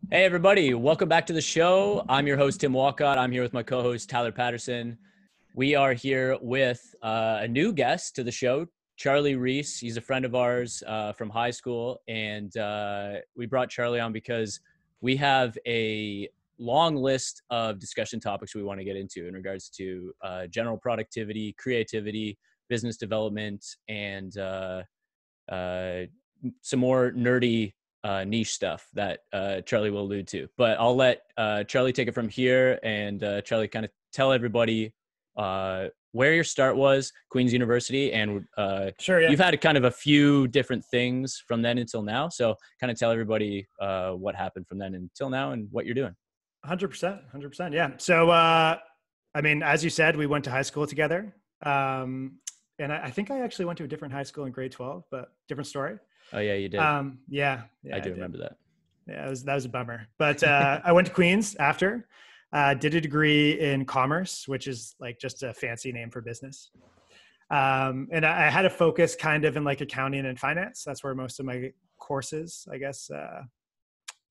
Hey, everybody. Welcome back to the show. I'm your host, Tim Walcott. I'm here with my co-host, Tyler Paterson. We are here with a new guest to the show, Charlie Reese. He's a friend of ours from high school. And we brought Charlie on because we have a long list of discussion topics we want to get into in regards to general productivity, creativity, business development, and some more nerdy niche stuff that Charlie will allude to. But I'll let Charlie take it from here, and Charlie kind of tell everybody where your start was, Queen's University, and Sure, yeah. You've had kind of a few different things from then until now. So kind of tell everybody what happened from then until now and what you're doing. 100%. Yeah. So, I mean, as you said, we went to high school together. And I think I actually went to a different high school in grade 12, but different story. Oh yeah, you did. Yeah, I do remember that. Yeah, that was a bummer. But I went to Queen's after, did a degree in commerce, which is like just a fancy name for business. And I had a focus kind of in like accounting and finance. That's where most of my courses, I guess,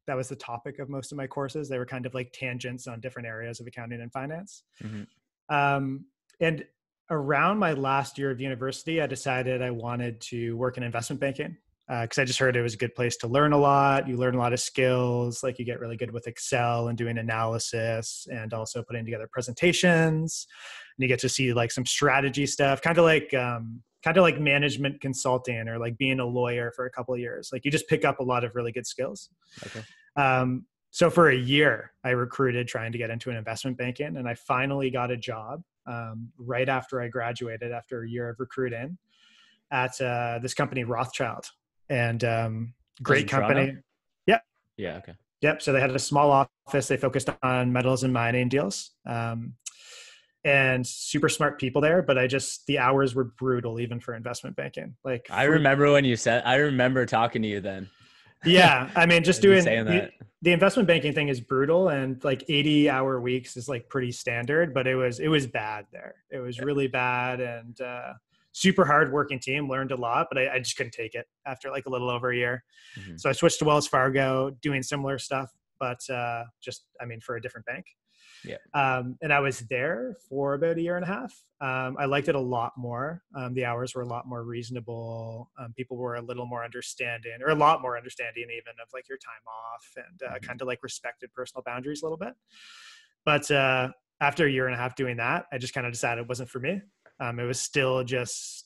that was the topic of most of my courses. They were kind of like tangents on different areas of accounting and finance. Mm-hmm. And around my last year of university, I decided I wanted to work in investment banking. Because I just heard it was a good place to learn a lot. You learn a lot of skills, like you get really good with Excel and doing analysis and also putting together presentations. And you get to see like some strategy stuff, kind of like management consulting or like being a lawyer for a couple of years. Like you just pick up a lot of really good skills. Okay. So for a year, I recruited trying to get into an investment banking, and I finally got a job right after I graduated, after a year of recruiting at this company, Rothschild. And great company. Toronto? Yep. Yeah. Okay. Yep. So they had a small office. They focused on metals and mining deals, and super smart people there. But the hours were brutal, even for investment banking. Like I remember when you said, I remember talking to you then. Yeah. I mean, just doing the investment banking thing is brutal, and like 80-hour weeks is like pretty standard, but it was bad there. It was really bad. And, super hard working team, learned a lot, but I just couldn't take it after like a little over a year. Mm-hmm. So I switched to Wells Fargo, doing similar stuff, but for a different bank. Yeah. And I was there for about a year and a half. I liked it a lot more. The hours were a lot more reasonable. People were a lot more understanding even of like your time off, and kind of like respected personal boundaries a little bit. But after a year and a half doing that, I just kind of decided it wasn't for me. It was just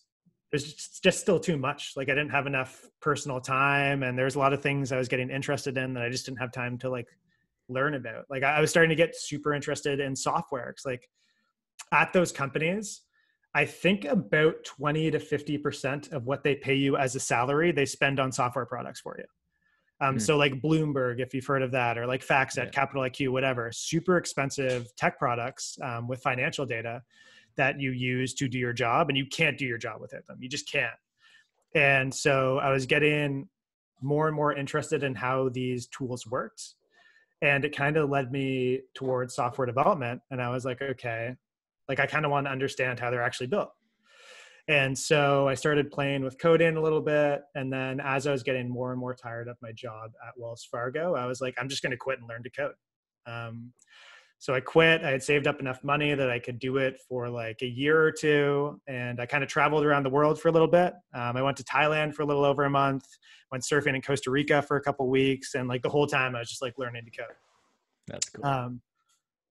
still too much. Like I didn't have enough personal time, and there's a lot of things I was getting interested in that I just didn't have time to like learn about. Like I was starting to get super interested in software. It's like at those companies, I think about 20 to 50% of what they pay you as a salary, they spend on software products for you. So like Bloomberg, if you've heard of that, or like FactSet, Capital IQ, whatever, super expensive tech products with financial data that you use to do your job, and you can't do your job without them. You just can't. And so I was getting more and more interested in how these tools worked. And it kind of led me towards software development. And I was like, okay, like I kind of want to understand how they're actually built. And so I started playing with coding a little bit. And then as I was getting more and more tired of my job at Wells Fargo, I was like, I'm just going to quit and learn to code. So I quit. I had saved up enough money that I could do it for like a year or two. And I kind of traveled around the world for a little bit. I went to Thailand for a little over a month, went surfing in Costa Rica for a couple of weeks. And like the whole time I was just like learning to code. That's cool.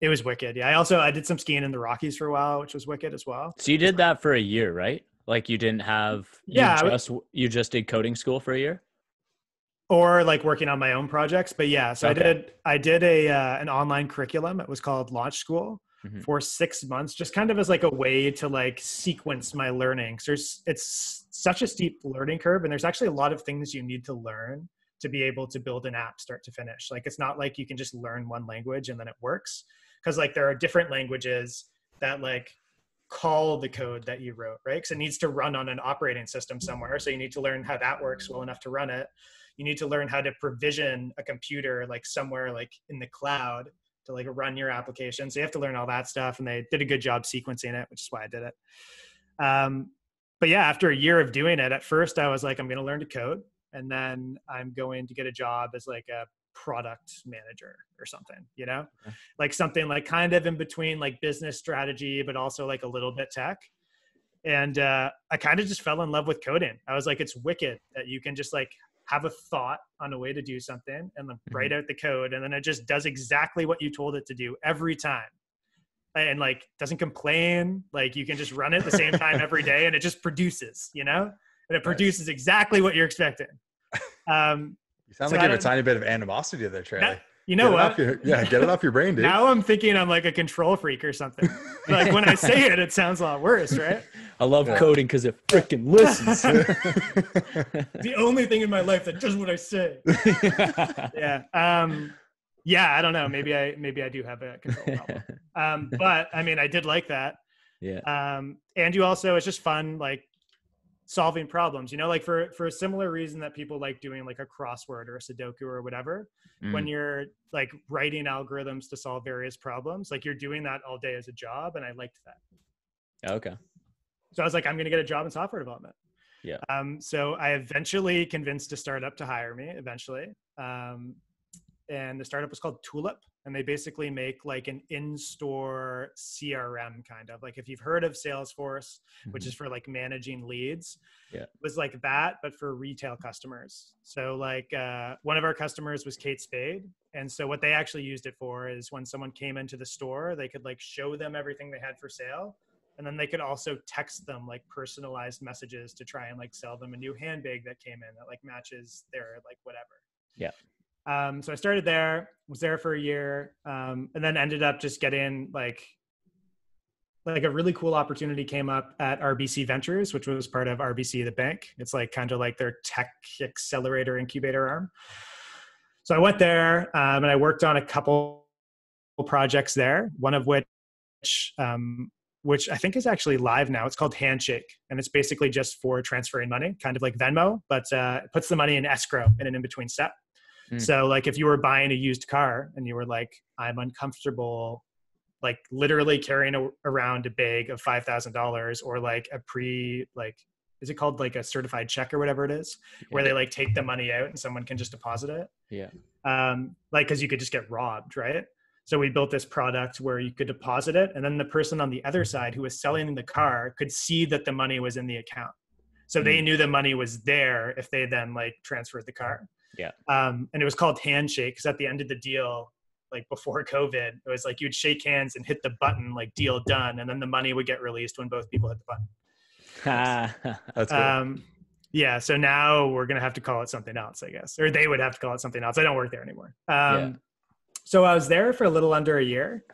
It was wicked. Yeah. I did some skiing in the Rockies for a while, which was wicked as well. So you did that for a year, right? Like you didn't have, you just did coding school for a year? Or like working on my own projects. But yeah, so okay. I did an online curriculum. It was called Launch School for 6 months, just kind of as like a way to like sequence my learning. So it's such a steep learning curve, and there's actually a lot of things you need to learn to be able to build an app start to finish. Like it's not like you can just learn one language and then it works. Because like there are different languages that like call the code that you wrote, right? Because it needs to run on an operating system somewhere. So you need to learn how that works well enough to run it. You need to learn how to provision a computer like somewhere like in the cloud to like run your application. So you have to learn all that stuff, and they did a good job sequencing it, which is why I did it. But yeah, after a year of doing it, at first I was like, I'm going to learn to code, and then I'm going to get a job as like a product manager or something, you know, like something like kind of in between like business strategy, but also like a little bit tech. And I kind of just fell in love with coding. I was like, it's wicked that you can just like have a thought on a way to do something and then write out the code. And then it just does exactly what you told it to do every time. And like, doesn't complain. Like you can just run it at the same time every day and it just produces, you know, and it produces exactly what you're expecting. You sound like you have a tiny bit of animosity there, Charlie. You know what? Get it off your brain, dude. Now I'm thinking I'm like a control freak or something. Like when I say it, it sounds a lot worse, right? I love coding because it freaking listens. The only thing in my life that does what I say. Yeah. I don't know. Maybe I do have a control problem. But I mean, I did like that. Yeah. And you also, it's just fun, like solving problems, you know, like for a similar reason that people like doing like a crossword or a Sudoku or whatever, when you're like writing algorithms to solve various problems, like you're doing that all day as a job. And I liked that. Okay. So I was like, I'm going to get a job in software development. Yeah. So I eventually convinced a startup to hire me eventually. And the startup was called Tulip, and they basically make like an in-store CRM kind of like, if you've heard of Salesforce, which is for like managing leads, it was like that, but for retail customers. So like one of our customers was Kate Spade. And so what they actually used it for is when someone came into the store, they could like show them everything they had for sale. And then they could also text them like personalized messages to try and like sell them a new handbag that came in that like matches their like whatever. Yeah. So I started there, was there for a year, and then ended up just getting like a really cool opportunity came up at RBC Ventures, which was part of RBC, the bank. It's like kind of like their tech accelerator incubator arm. So I went there and I worked on a couple projects there, one of which I think is actually live now. It's called Handshake, and it's basically just for transferring money, kind of like Venmo, but it puts the money in escrow in an in-between step. So like if you were buying a used car and you were like, I'm uncomfortable, like literally carrying around a bag of $5,000 or like is it called like a certified check or whatever it is, where they like take the money out and someone can just deposit it. Yeah. Like, cause you could just get robbed. Right. So we built this product where you could deposit it. And then the person on the other side who was selling the car could see that the money was in the account. So they knew the money was there if they then like transferred the car. Yeah. And it was called Handshake because at the end of the deal, like before COVID, it was like you'd shake hands and hit the button, like deal done. And then the money would get released when both people hit the button. That's cool. Yeah. So now we're going to have to call it something else, I guess, or they would have to call it something else. I don't work there anymore. So I was there for a little under a year.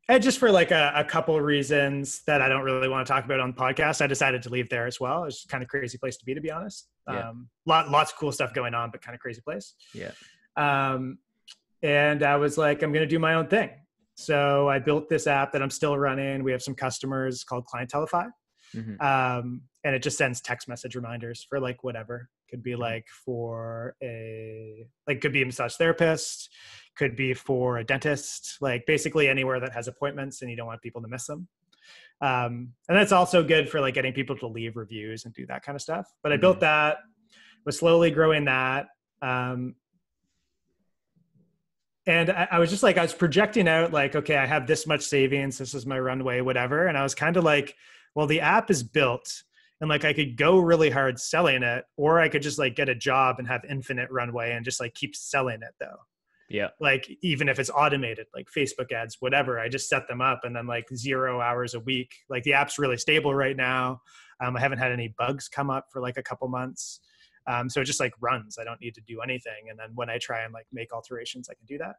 And just for like a couple of reasons that I don't really want to talk about on the podcast, I decided to leave there as well. It's kind of crazy place to be honest. Lots of cool stuff going on, but kind of crazy place. Yeah. And I was like, I'm going to do my own thing. So I built this app that I'm still running. We have some customers called Clientelify. And it just sends text message reminders for like whatever. Could be like could be a massage therapist, could be for a dentist, like basically anywhere that has appointments and you don't want people to miss them. And that's also good for like getting people to leave reviews and do that kind of stuff. But I built that, was slowly growing that. And I was just like, I was projecting out like, okay, I have this much savings. This is my runway, whatever. And I was kind of like, well, the app is built and like, I could go really hard selling it, or I could just like get a job and have infinite runway and just like keep selling it though. Yeah. Like even if it's automated, like Facebook ads, whatever, I just set them up and then like 0 hours a week. Like the app's really stable right now. I haven't had any bugs come up for like a couple months. So it just like runs. I don't need to do anything. And then when I try and like make alterations, I can do that.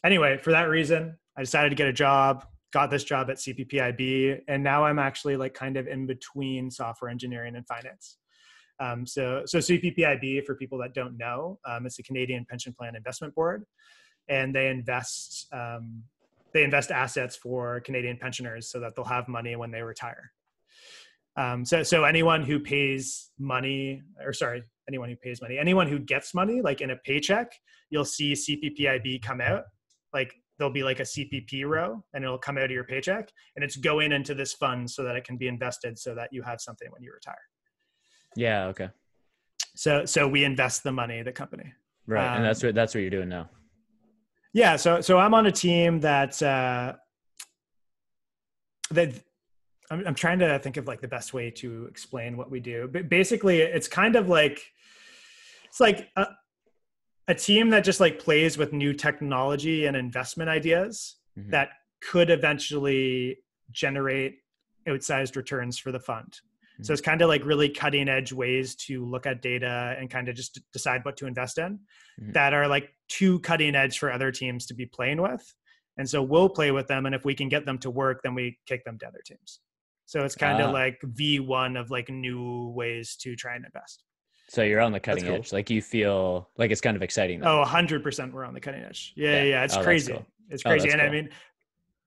Anyway, for that reason, I decided to get a job, got this job at CPPIB. And now I'm actually like kind of in between software engineering and finance. So CPPIB, for people that don't know, it's the Canadian Pension Plan Investment Board, and they invest assets for Canadian pensioners so that they'll have money when they retire. So anyone who pays money, anyone who gets money, like in a paycheck, you'll see CPPIB come out, like there'll be like a CPP row and it'll come out of your paycheck and it's going into this fund so that it can be invested so that you have something when you retire. Yeah. Okay. So we invest the money, the company. Right. And that's what you're doing now. Yeah. So I'm on a team that I'm trying to think of like the best way to explain what we do. But basically it's kind of like, it's like a team that just like plays with new technology and investment ideas that could eventually generate outsized returns for the fund. So it's kind of like really cutting edge ways to look at data and kind of just decide what to invest in that are like too cutting edge for other teams to be playing with. And so we'll play with them. And if we can get them to work, then we kick them to other teams. So it's kind of like V1 of like new ways to try and invest. So you're on the cutting edge. Like you feel like it's kind of exciting. Though. Oh, 100% we're on the cutting edge. Yeah. It's crazy. Cool. It's crazy. And cool. I mean,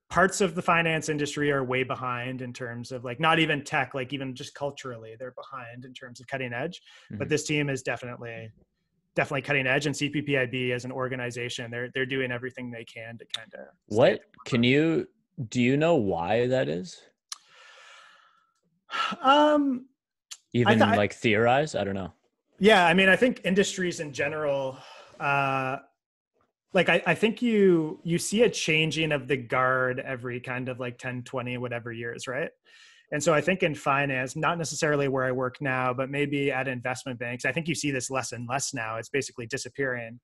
parts of the finance industry are way behind in terms of like, not even tech, like even just culturally, they're behind in terms of cutting edge. But this team is definitely cutting edge, and CPPIB as an organization, they're doing everything they can to kind of. Do you know why that is? Like theorize? I don't know. Yeah. I mean, I think industries in general, like I think you see a changing of the guard every kind of like 10, 20, whatever years, right? And so I think in finance, not necessarily where I work now, but maybe at investment banks, I think you see this less and less now. It's basically disappearing.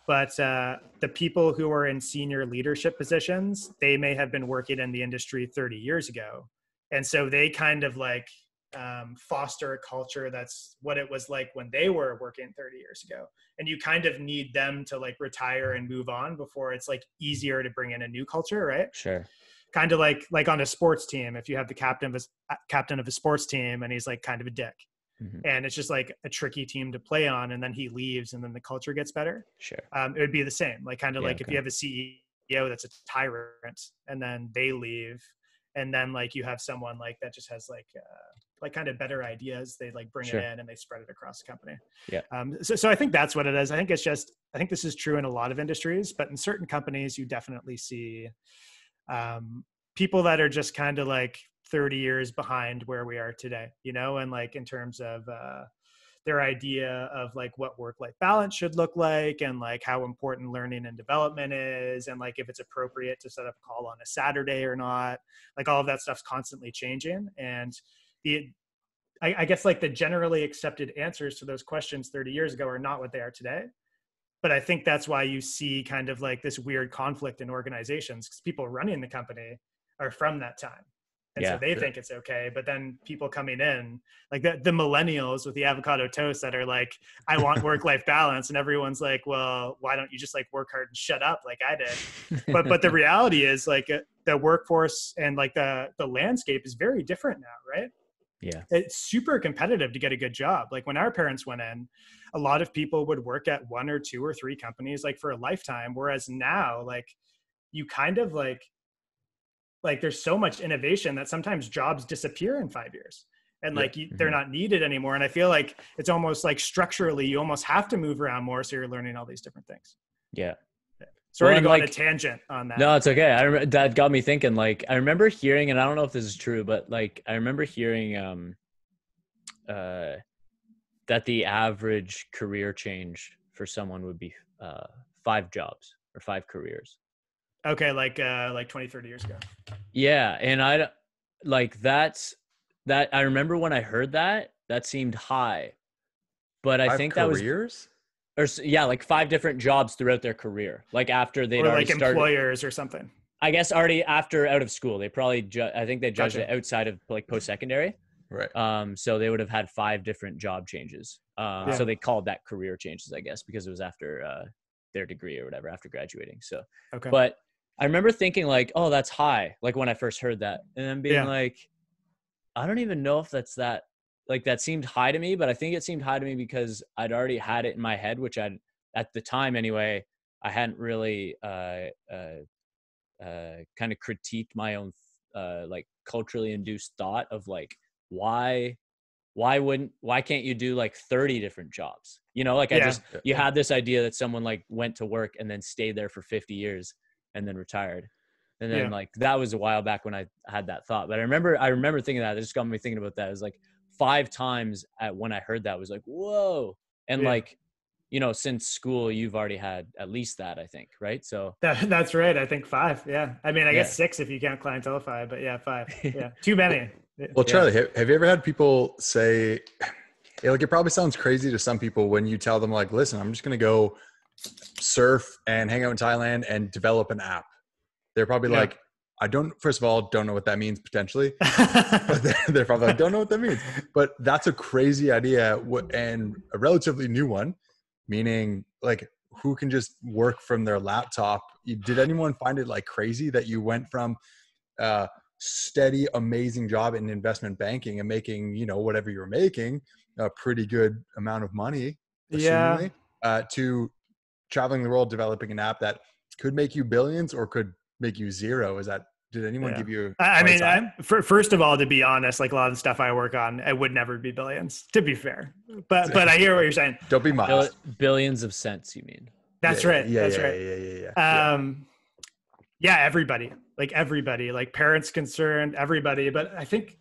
But the people who are in senior leadership positions, they may have been working in the industry 30 years ago. And so they kind of like foster a culture that's what it was like when they were working 30 years ago. And you kind of need them to like retire and move on before it's like easier to bring in a new culture, right? Sure. Kind of like on a sports team, if you have the captain of a sports team and he's like kind of a dick, and it's just like a tricky team to play on, and then he leaves and then the culture gets better. Sure. It would be the same, like kind of like if you have a CEO that's a tyrant and then they leave, and then like you have someone like that just has like kind of better ideas, they like bring it in and they spread it across the company. Yeah. So I think that's what it is. I think this is true in a lot of industries, but in certain companies you definitely see people that are just kind of like 30 years behind where we are today, and like in terms of their idea of like what work-life balance should look like, and like how important learning and development is, and like if it's appropriate to set up a call on a Saturday or not. Like all of that stuff's constantly changing, and I guess like the generally accepted answers to those questions 30 years ago are not what they are today. But I think that's why you see kind of like this weird conflict in organizations, because people running the company are from that time. And so they think it's okay. But then people coming in, like the millennials with the avocado toast that are like, I want work-life balance. And everyone's like, well, why don't you just like work hard and shut up like I did? But the reality is like the workforce and like the landscape is very different now, right? Yeah. It's super competitive to get a good job. Like when our parents went in, a lot of people would work at 1 or 2 or 3 companies like for a lifetime. Whereas now, like you kind of like there's so much innovation that sometimes jobs disappear in 5 years and like they're not needed anymore. And I feel like it's almost like structurally, you almost have to move around more. So you're learning all these different things. Yeah. Sorry to go on a tangent on that. No, it's okay. That got me thinking, like, I remember hearing, and I don't know if this is true, but like, I remember hearing that the average career change for someone would be 5 jobs or 5 careers. Okay. Like 20, 30 years ago. Yeah. And I remember when I heard that seemed high, but I think that was careers. Or like 5 different jobs throughout their career. Like after they'd already like started, employers or something. I guess already after out of school, they probably I think they judged it outside of like post-secondary. Right. So they would have had 5 different job changes. So they called that career changes, I guess, because it was after their degree or whatever, after graduating. So, but I remember thinking like, oh, that's high. Like when I first heard that, and then being like, I don't even know if that's that. Like that seemed high to me, but I think it seemed high to me because I'd already had it in my head, which at the time anyway, I hadn't really kind of critiqued my own like culturally induced thought of like why can't you do like 30 different jobs? Like you had this idea that someone like went to work and then stayed there for 50 years and then retired. And then like that was a while back when I had that thought, but I remember thinking that. It just got me thinking about that. It was like 5 times when I heard that, I was like, whoa. And like, you know, since school, you've already had at least that, I think, right? So that's right. I think 5. Yeah. I mean, I guess 6 if you count clientelify, but yeah, 5. Yeah. Too many. Well, Charlie, have you ever had people say, like, it probably sounds crazy to some people when you tell them, like, listen, I'm just going to go surf and hang out in Thailand and develop an app. They're probably like, first of all, don't know what that means potentially. They're probably like, don't know what that means. But that's a crazy idea and a relatively new one, meaning like who can just work from their laptop. Did anyone find it like crazy that you went from steady, amazing job in investment banking and making, you know, whatever you're making, a pretty good amount of money, assumingly, to traveling the world, developing an app that could make you billions or could make you zero? Did anyone give you? I mean, first of all, to be honest, like a lot of the stuff I work on, it would never be billions, to be fair. But I hear what you're saying. Don't be modest. Billions of cents, you mean? That's right. That's right. Yeah. Everybody, like parents concerned, everybody. But I think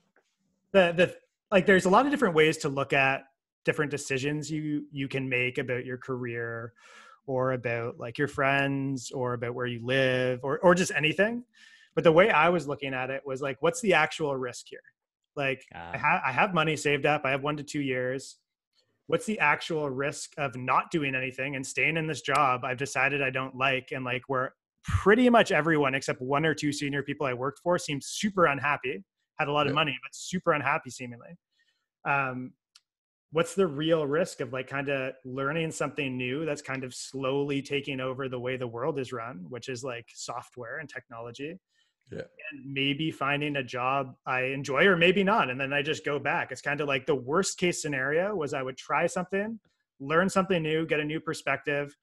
the like there's a lot of different ways to look at different decisions you can make about your career, or about like your friends, or about where you live, or just anything. But the way I was looking at it was like, what's the actual risk here? Like I have money saved up. I have 1 to 2 years. What's the actual risk of not doing anything and staying in this job I've decided I don't like, and like where pretty much everyone except 1 or 2 senior people I worked for seemed super unhappy, had a lot of money, but super unhappy seemingly. What's the real risk of like kind of learning something new that's kind of slowly taking over the way the world is run, which is like software and technology. Yeah. And maybe finding a job I enjoy, or maybe not. And then I just go back. It's kind of like the worst case scenario was I would try something, learn something new, get a new perspective,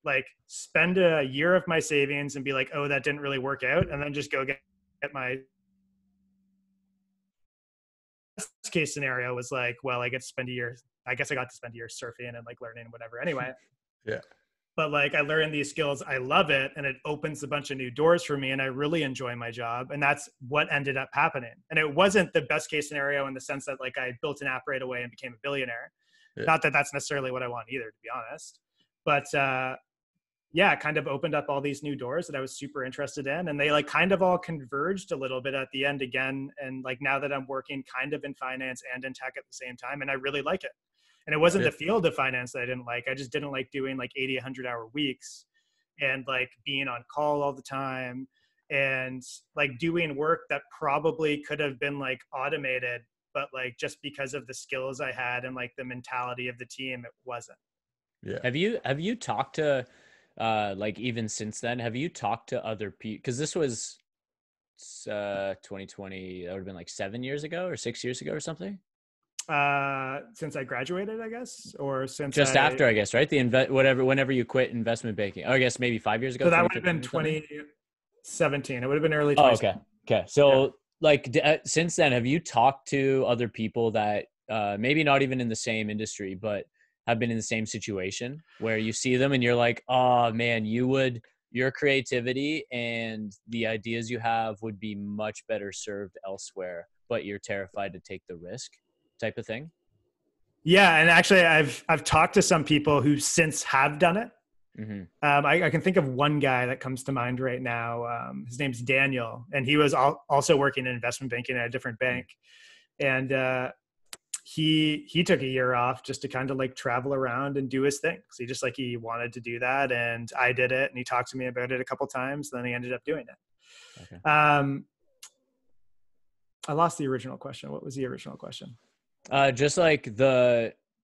like spend a year of my savings and be like, oh, that didn't really work out. And then just go get my best case scenario was like, well, I get to spend a year. I guess I got to spend a year surfing and like learning whatever anyway. Yeah. But like I learned these skills, I love it, and it opens a bunch of new doors for me, and I really enjoy my job. And that's what ended up happening. And it wasn't the best case scenario in the sense that like I built an app right away and became a billionaire. Yeah. Not that that's necessarily what I want either, to be honest. But it kind of opened up all these new doors that I was super interested in, and they like kind of all converged a little bit at the end again. And like now that I'm working kind of in finance and in tech at the same time, and I really like it. And it wasn't the field of finance that I didn't like. I just didn't like doing like 80, 100-hour weeks and like being on call all the time and like doing work that probably could have been like automated, but like just because of the skills I had and like the mentality of the team, it wasn't. Yeah. Have you talked to like even since then, have you talked to other people? Because this was 2020, that would have been like 7 years ago or 6 years ago or something. Since I graduated, I guess, or since after, I guess, right? Whenever you quit investment banking, I guess maybe 5 years ago. So that would have been 2017. It would have been early. Oh, okay. So like since then, have you talked to other people that maybe not even in the same industry, but have been in the same situation where you see them and you're like, oh man, your creativity and the ideas you have would be much better served elsewhere, but you're terrified to take the risk, type of thing? Yeah. And actually I've talked to some people who since have done it. Mm-hmm. I can think of one guy that comes to mind right now. His name's Daniel, and he was also working in investment banking at a different bank. And he took a year off just to kind of like travel around and do his thing. So he wanted to do that, and I did it, and he talked to me about it a couple times. Then he ended up doing it. Okay. I lost the original question. What was the original question? Just like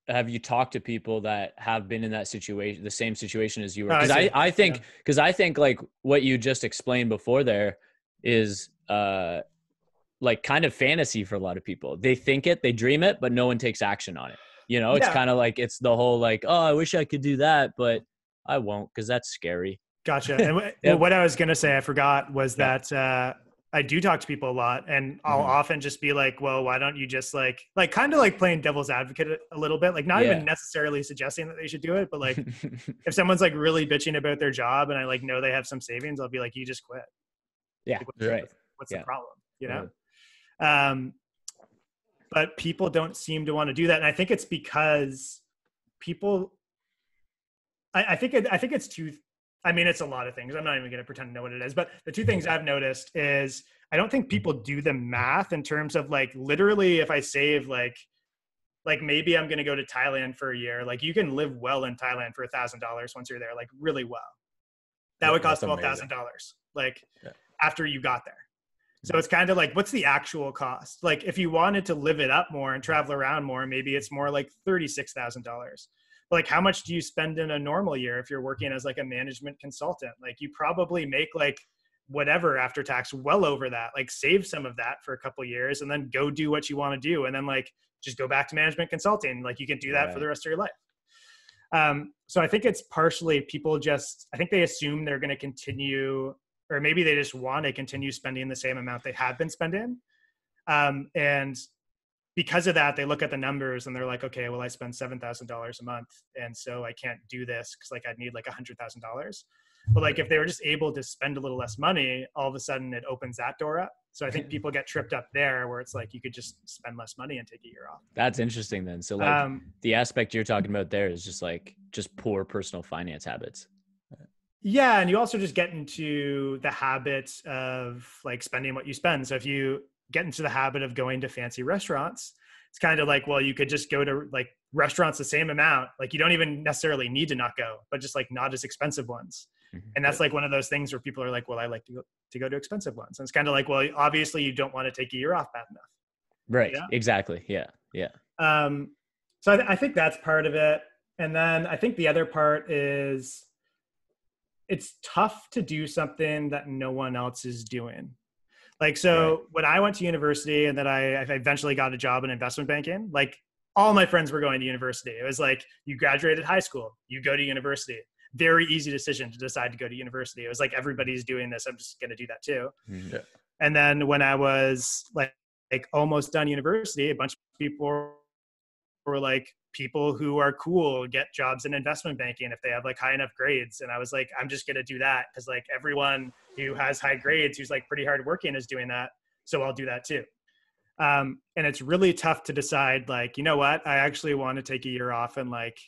have you talked to people that have been in that situation, the same situation as you were? Because I think like what you just explained before there is like kind of fantasy for a lot of people. They think it, they dream it, but no one takes action on it. You know, it's kind of like, it's the whole like, oh, I wish I could do that, but I won't because that's scary. Gotcha. And what I was going to say, I forgot, was that I do talk to people a lot, and I'll often just be like, well, why don't you just like kind of like playing devil's advocate a little bit, like not even necessarily suggesting that they should do it, but like if someone's like really bitching about their job and I like know they have some savings, I'll be like, you just quit. Yeah. Like, what's the problem? You know? but people don't seem to want to do that. And I think it's because people, I think it's two, I mean, it's a lot of things. I'm not even going to pretend to know what it is, but the two things I've noticed is I don't think people do the math in terms of like, literally, if I save like maybe I'm going to go to Thailand for a year, like you can live well in Thailand for $1,000 once you're there, like really well. That would cost $12,000, like after you got there. So it's kind of like, what's the actual cost? Like if you wanted to live it up more and travel around more, maybe it's more like $36,000. Like how much do you spend in a normal year if you're working as like a management consultant? Like you probably make like whatever after tax well over that. Like save some of that for a couple of years and then go do what you want to do, and then like just go back to management consulting. Like you can do that for the rest of your life. So I think it's partially people just, I think they assume they're going to continue, or maybe they just want to continue spending the same amount they have been spending. And because of that, they look at the numbers and they're like, okay, well, I spend $7,000 a month. And so I can't do this because like I'd need like $100,000. But like if they were just able to spend a little less money, all of a sudden it opens that door up. So I think people get tripped up there where it's like you could just spend less money and take a year off. That's interesting then. So like the aspect you're talking about there is just poor personal finance habits. Yeah. And you also just get into the habits of like spending what you spend. So if you get into the habit of going to fancy restaurants, it's kind of like, well, you could just go to like restaurants the same amount. Like you don't even necessarily need to not go, but just like not as expensive ones. And that's like one of those things where people are like, well, I like to go to expensive ones. And it's kind of like, well, obviously you don't want to take a year off bad enough. Right. You know? Exactly. Yeah. Yeah. So I think that's part of it. And then I think the other part is it's tough to do something that no one else is doing. Like, so when I went to university and then I eventually got a job in investment banking, like all my friends were going to university. It was like, you graduated high school, you go to university. Very easy decision to decide to go to university. It was like, everybody's doing this, I'm just going to do that too. Yeah. And then when I was like almost done university, a bunch of people were like, people who are cool get jobs in investment banking if they have like high enough grades. And I was like, I'm just going to do that because like everyone who has high grades, who's like pretty hardworking, is doing that. So I'll do that too. And it's really tough to decide like, you know what, I actually want to take a year off and like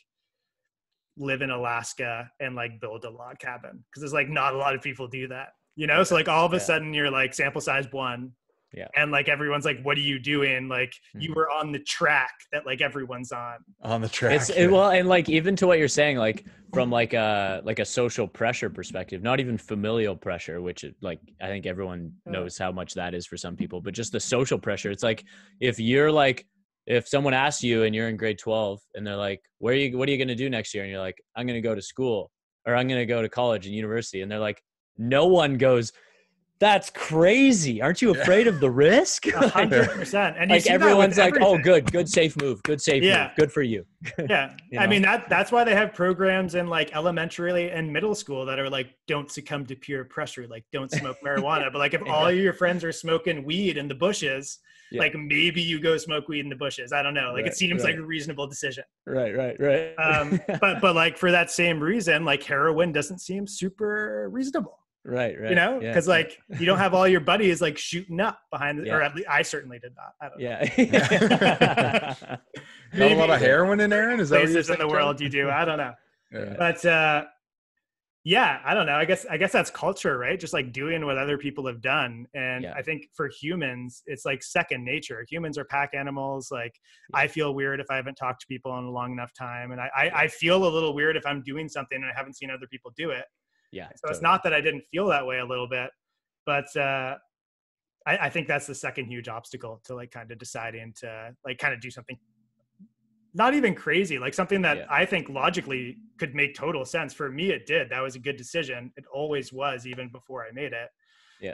live in Alaska and like build a log cabin. Cause there's like not a lot of people do that, you know? So like all of a sudden you're like sample size 1. Yeah. And like, everyone's like, what are you doing? Like you were on the track that like everyone's on the track. Well, and like, even to what you're saying, like from like a social pressure perspective, not even familial pressure, which like, I think everyone knows how much that is for some people, but just the social pressure. It's like, if someone asks you and you're in grade 12 and they're like, what are you going to do next year? And you're like, I'm going to go to school, or I'm going to go to college and university. And they're like, no one goes, that's crazy. Aren't you afraid of the risk? 100%. And like everyone's like, oh, good, safe move. Good, safe move. Good for you. Yeah. You know? I mean, that's why they have programs in like elementary and middle school that are like, don't succumb to peer pressure. Like don't smoke marijuana. But like if all your friends are smoking weed in the bushes, like maybe you go smoke weed in the bushes. I don't know. Like it seems like a reasonable decision. Right. But like for that same reason, like heroin doesn't seem super reasonable. Right. You know, because like you don't have all your buddies like shooting up behind or at least I certainly did not. I don't know. Not a lot of heroin in Aaron? Is that places in the world you do? I don't know. But I don't know. I guess that's culture, right? Just like doing what other people have done. And I think for humans, it's like second nature. Humans are pack animals. Like I feel weird if I haven't talked to people in a long enough time. And I feel a little weird if I'm doing something and I haven't seen other people do it. Yeah. So totally. It's not that I didn't feel that way a little bit, but I think that's the second huge obstacle to like kind of deciding to like kind of do something not even crazy, like something that I think logically could make total sense. For me, it did. That was a good decision. It always was, even before I made it. Yeah.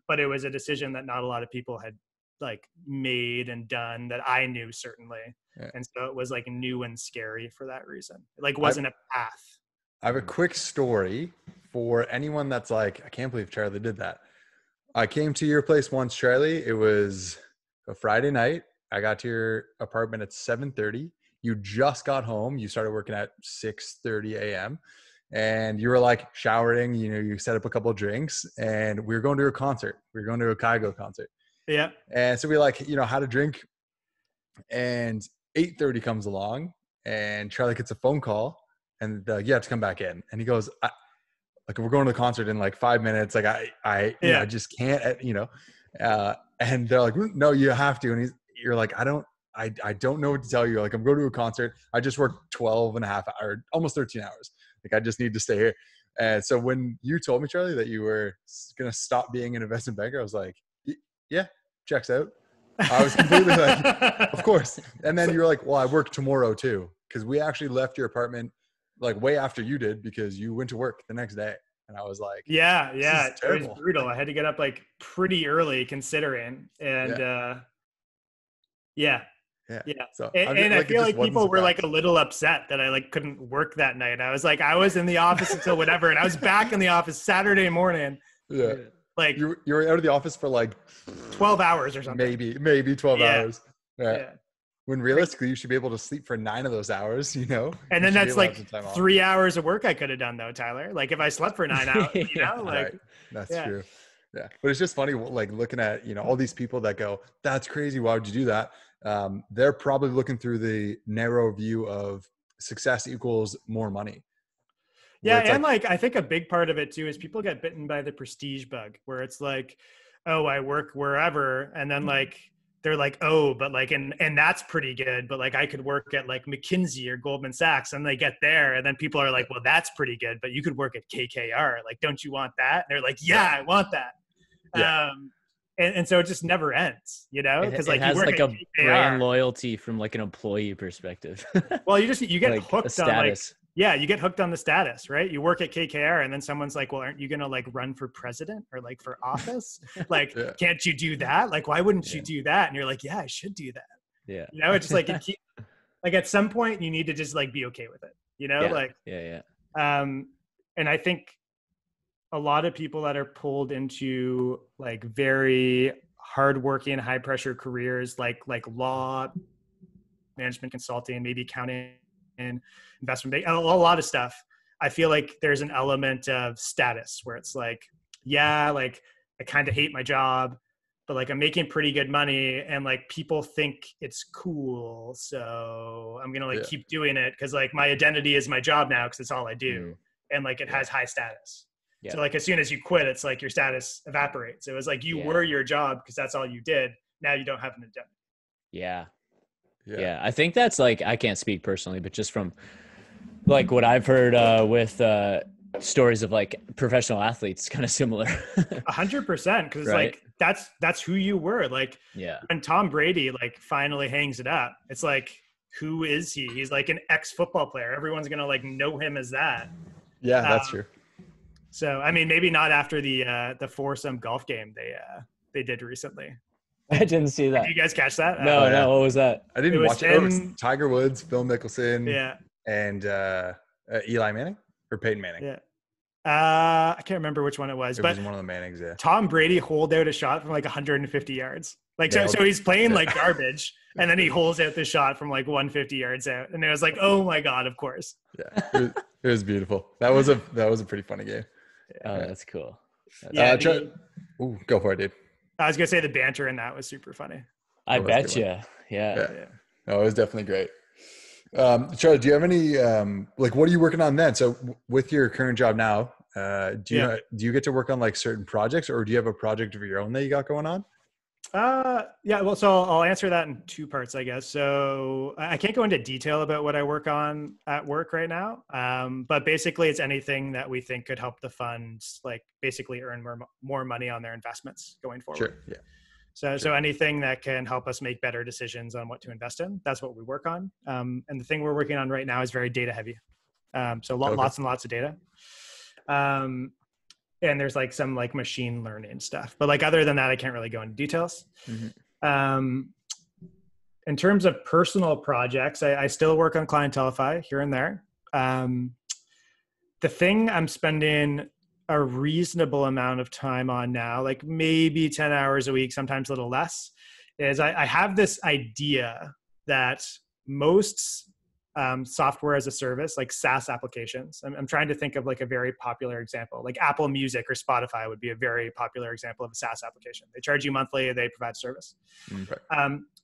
But it was a decision that not a lot of people had like made and done that I knew certainly. Yeah. And so it was like new and scary for that reason. It like wasn't a path. I have a quick story for anyone that's like, I can't believe Charlie did that. I came to your place once, Charlie. It was a Friday night. I got to your apartment at 7:30. You just got home. You started working at 6:30 a.m. And you were like showering, you know, you set up a couple of drinks and we were going to a concert. We were going to a Kygo concert. Yeah. And so we like, you know, had a drink And 8:30 comes along, and Charlie gets a phone call, and you have to come back in. And he goes, like, we're going to the concert in like 5 minutes. Like I just can't, and they're like, no, you have to. And you're like, I don't know what to tell you. Like, I'm going to a concert. I just worked 12 and a half hours, almost 13 hours. Like, I just need to stay here. And so when you told me, Charlie, that you were going to stop being an investment banker, I was like, yeah, checks out. I was completely like, of course. And then you were like, well, I work tomorrow too. Because we actually left your apartment like way after you did, because you went to work the next day. And I was like, yeah, it was brutal. I had to get up like pretty early considering. And yeah. So and I feel like people were like a little upset that I like couldn't work that night. I was like, I was in the office until whatever. And I was back in the office Saturday morning. Yeah. Like you were out of the office for like 12 hours or something. Maybe 12 hours. Yeah. When realistically you should be able to sleep for 9 of those hours, you know? And then that's like 3 hours of work I could have done though, Tyler. Like if I slept for 9 hours, you know, like right. That's true. Yeah. But it's just funny, like looking at, you know, all these people that go, that's crazy. Why would you do that? They're probably looking through the narrow view of success equals more money. Yeah. And like, I think a big part of it too is people get bitten by the prestige bug where it's like, oh, I work wherever. And then like, they're like, oh, but like, and that's pretty good. But like, I could work at like McKinsey or Goldman Sachs, and they get there. And then people are like, well, that's pretty good, but you could work at KKR. Like, don't you want that? And they're like, yeah, I want that. Yeah. And so it just never ends, you know, because like it has you work like at a KKR, brand loyalty from like an employee perspective. Well, you get like hooked on like, you get hooked on the status, right? You work at KKR and then someone's like, well, aren't you going to like run for president or like for office? Like, can't you do that? Like, why wouldn't you do that? And you're like, yeah, I should do that. Yeah. You know, it's just like, like at some point you need to just like be okay with it, you know? And I think a lot of people that are pulled into like very hardworking, high pressure careers, like law, management consulting, maybe accounting and investment banking, a lot of stuff. I feel like there's an element of status where it's like, yeah, like I kind of hate my job, but like I'm making pretty good money and like people think it's cool. So I'm going to like keep doing it because like my identity is my job now because it's all I do. And like it has high status. So like as soon as you quit, it's like your status evaporates. It was like you were your job because that's all you did. Now you don't have an identity. Yeah. I think that's like, I can't speak personally, but just from like what I've heard with stories of like professional athletes, kind of similar. 100%. Cause like, that's who you were. Like when Tom Brady like finally hangs it up, it's like, who is he? He's like an ex-football player. Everyone's going to like know him as that. Yeah, that's true. So, I mean, maybe not after the foursome golf game they did recently. I didn't see that. Did you guys catch that? No. What was that? I didn't watch it. It was Tiger Woods, Phil Mickelson, and Eli Manning or Peyton Manning. Yeah. I can't remember which one it was, but it was one of the Mannings. Yeah. Tom Brady holed out a shot from like 150 yards. Like so he's playing like garbage, and then he holds out the shot from like 150 yards out, and it was like, oh my god, of course. Yeah, it was beautiful. That was a pretty funny game. Oh, that's cool. Go for it, dude. I was gonna say the banter in that was super funny. I bet you. Yeah. No, it was definitely great. Charlie, do you have any like what are you working on then? So with your current job now, do you get to work on like certain projects, or do you have a project of your own that you got going on? Well, so I'll answer that in two parts, I guess. So I can't go into detail about what I work on at work right now. But basically it's anything that we think could help the funds, like basically earn more money on their investments going forward. Sure. Yeah. So anything that can help us make better decisions on what to invest in, that's what we work on. And the thing we're working on right now is very data heavy. So lots and lots of data. And there's like some like machine learning stuff, but like other than that, I can't really go into details. Mm-hmm. In terms of personal projects, I still work on Clientelify here and there. The thing I'm spending a reasonable amount of time on now, like maybe 10 hours a week, sometimes a little less, is I have this idea that most software as a service, like SaaS applications. I'm trying to think of like a very popular example, like Apple Music or Spotify would be a very popular example of a SaaS application. They charge you monthly, they provide service. Okay.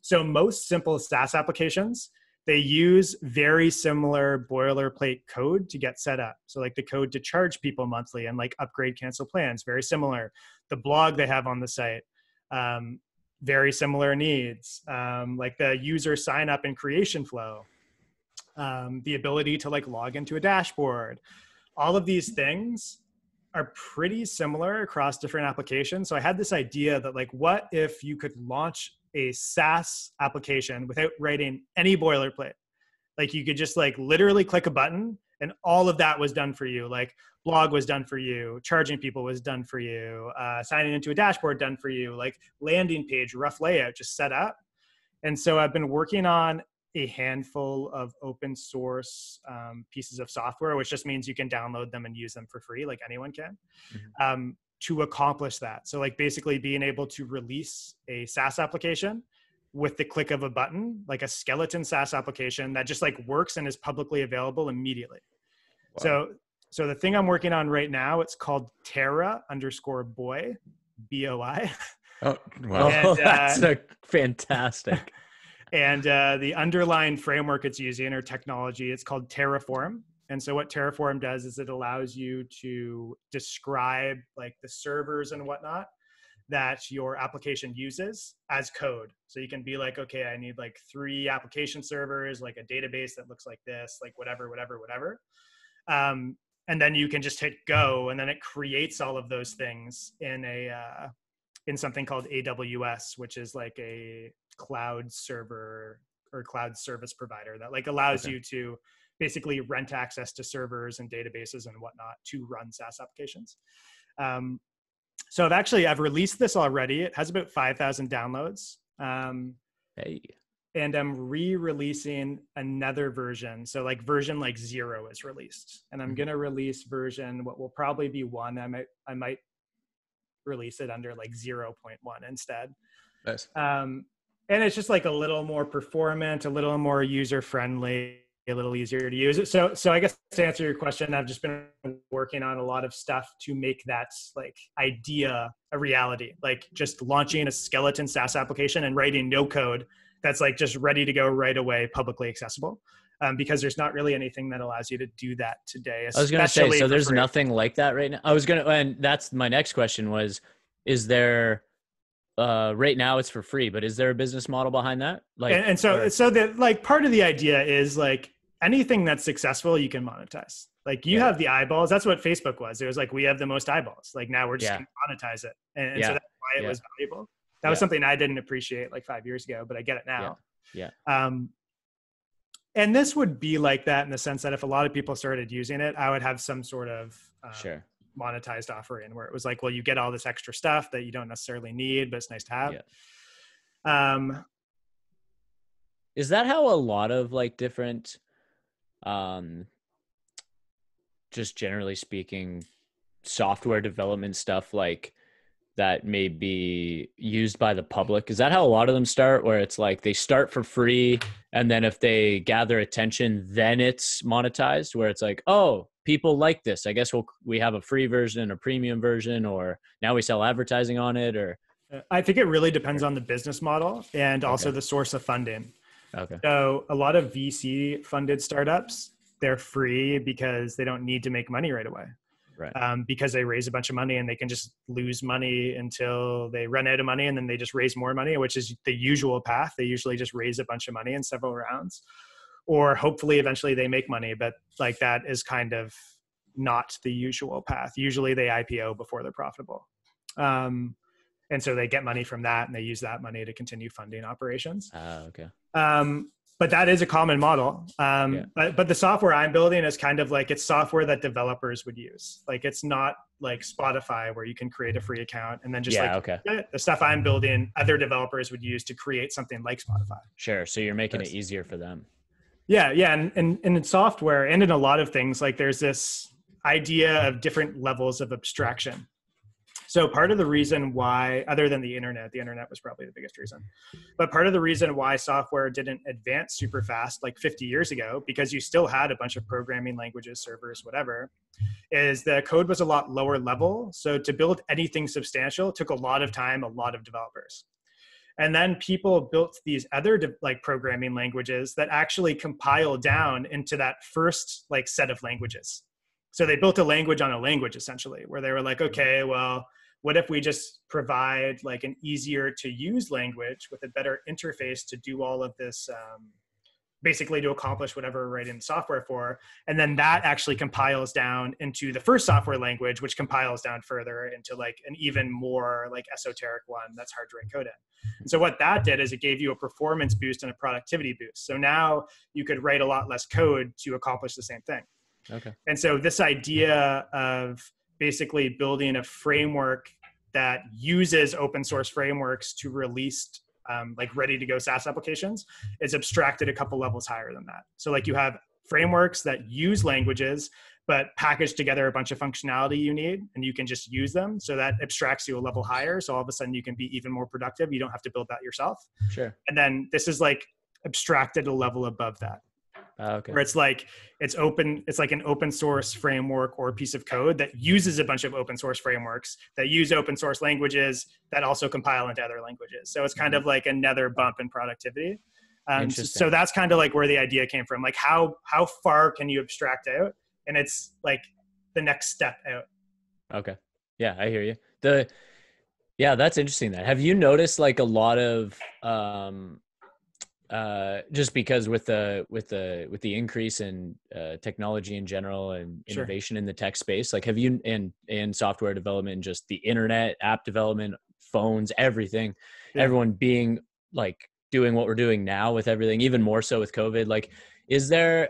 So most simple SaaS applications, they use very similar boilerplate code to get set up. So like the code to charge people monthly and like upgrade, cancel plans, very similar. The blog they have on the site, very similar needs. Like the user sign up and creation flow, the ability to like log into a dashboard. All of these things are pretty similar across different applications. So I had this idea that like, what if you could launch a SaaS application without writing any boilerplate? Like you could just like literally click a button and all of that was done for you. Like blog was done for you, charging people was done for you, signing into a dashboard done for you, like landing page, rough layout, just set up. And so I've been working on a handful of open source pieces of software, which just means you can download them and use them for free, like anyone can. To accomplish that. So like basically being able to release a SaaS application with the click of a button, like a skeleton SaaS application that just like works and is publicly available immediately. Wow. So the thing I'm working on right now, it's called Terra_boy, BOI. Oh, wow. And, that's fantastic. And the underlying framework it's using or technology, it's called Terraform. And so what Terraform does is it allows you to describe like the servers and whatnot that your application uses as code. So you can be like, okay, I need like 3 application servers, like a database that looks like this, like whatever. And then you can just hit go, and then it creates all of those things in something called AWS, which is like a cloud server or cloud service provider that like allows you to basically rent access to servers and databases and whatnot to run SaaS applications. So I've released this already. It has about 5,000 downloads. Hey. And I'm re-releasing another version. So like version like 0 is released, and I'm going to release version, what will probably be 1. I might release it under like 0.1 instead. Nice. And it's just like a little more performant, a little more user-friendly, a little easier to use. So I guess to answer your question, I've just been working on a lot of stuff to make that like idea a reality, like just launching a skeleton SaaS application and writing no code that's like just ready to go right away, publicly accessible. Because there's not really anything that allows you to do that today. I was going to say, so there's nothing like that right now. And that's my next question was, is there, right now it's for free, but is there a business model behind that? Like, so that like part of the idea is like anything that's successful, you can monetize. Like you have the eyeballs. That's what Facebook was. It was like, we have the most eyeballs. Like now we're just going to monetize it. And so that's why it was valuable. That was something I didn't appreciate like 5 years ago, but I get it now. And this would be like that in the sense that if a lot of people started using it, I would have some sort of monetized offering where it was like, well, you get all this extra stuff that you don't necessarily need, but it's nice to have. Is that how a lot of like different, just generally speaking, software development stuff like that may be used by the public? Is that how a lot of them start, where it's like they start for free and then if they gather attention, then it's monetized, where it's like, oh, people like this, I guess we have a free version, a premium version, or now we sell advertising on it? Or I think it really depends on the business model and also the source of funding. Okay. So a lot of VC funded startups, they're free because they don't need to make money right away. Right. Because they raise a bunch of money and they can just lose money until they run out of money, and then they just raise more money, which is the usual path. They usually just raise a bunch of money in several rounds, or hopefully eventually they make money. But like that is kind of not the usual path. Usually they IPO before they're profitable. And so they get money from that and they use that money to continue funding operations. Okay. But that is a common model. But the software I'm building is kind of like, it's software that developers would use. Like it's not like Spotify where you can create a free account and then just the stuff I'm building, other developers would use to create something like Spotify. Sure. So you're making it easier for them. Yeah. And in software and in a lot of things, like there's this idea of different levels of abstraction. So part of the reason why, other than the internet was probably the biggest reason, but part of the reason why software didn't advance super fast, like 50 years ago, because you still had a bunch of programming languages, servers, whatever, is the code was a lot lower level. So to build anything substantial took a lot of time, a lot of developers. And then people built these other like programming languages that actually compile down into that first like set of languages. So they built a language on a language essentially, where they were like, okay, well, what if we just provide like an easier to use language with a better interface to do all of this, basically to accomplish whatever we're writing software for. And then that actually compiles down into the first software language, which compiles down further into like an even more like esoteric one that's hard to write code in. And so what that did is it gave you a performance boost and a productivity boost. So now you could write a lot less code to accomplish the same thing. Okay. And so this idea of basically building a framework that uses open source frameworks to release like ready to go SaaS applications is abstracted a couple levels higher than that. So like you have frameworks that use languages, but package together a bunch of functionality you need and you can just use them. So that abstracts you a level higher. So all of a sudden you can be even more productive. You don't have to build that yourself. Sure. And then this is like abstracted a level above that. Okay. Where it's like it's open, it's like an open source framework or a piece of code that uses a bunch of open source frameworks that use open source languages that also compile into other languages. So it's kind of like another bump in productivity. So that's kind of like where the idea came from. Like how far can you abstract out? And it's like the next step out. Okay. Yeah, I hear you. Yeah, that's interesting. That have you noticed like a lot of just because with the increase in technology in general and innovation in the tech space, like have you and software development, just the internet, app development, phones, everything, everyone being like doing what we're doing now with everything, even more so with COVID, like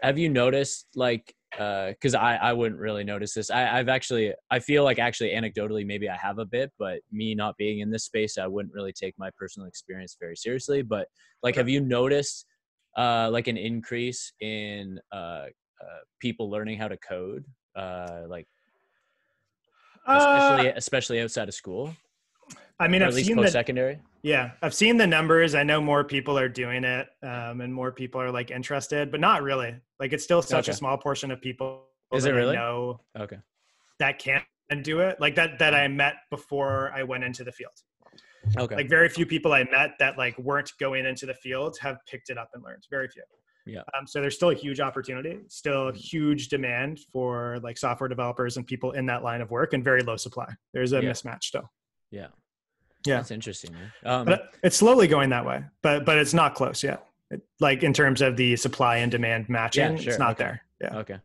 have you noticed like because I wouldn't really notice this. I feel like actually anecdotally maybe I have a bit, but me not being in this space, I wouldn't really take my personal experience very seriously. But like, have you noticed like an increase in people learning how to code, like especially outside of school? I mean, I've seen post-secondary. Yeah, I've seen the numbers. I know more people are doing it, and more people are like interested, but not really. Like it's still such a small portion of people. Is it really? I know okay. That can do it. Like that I met before I went into the field. Okay. Like very few people I met that like weren't going into the field have picked it up and learned. Very few. Yeah. So there's still a huge opportunity, still huge demand for like software developers and people in that line of work, and very low supply. There's a mismatch still. Yeah. Yeah. That's interesting, man. But it's slowly going that way, but it's not close yet. Like in terms of the supply and demand matching, it's not there. Yeah. Okay.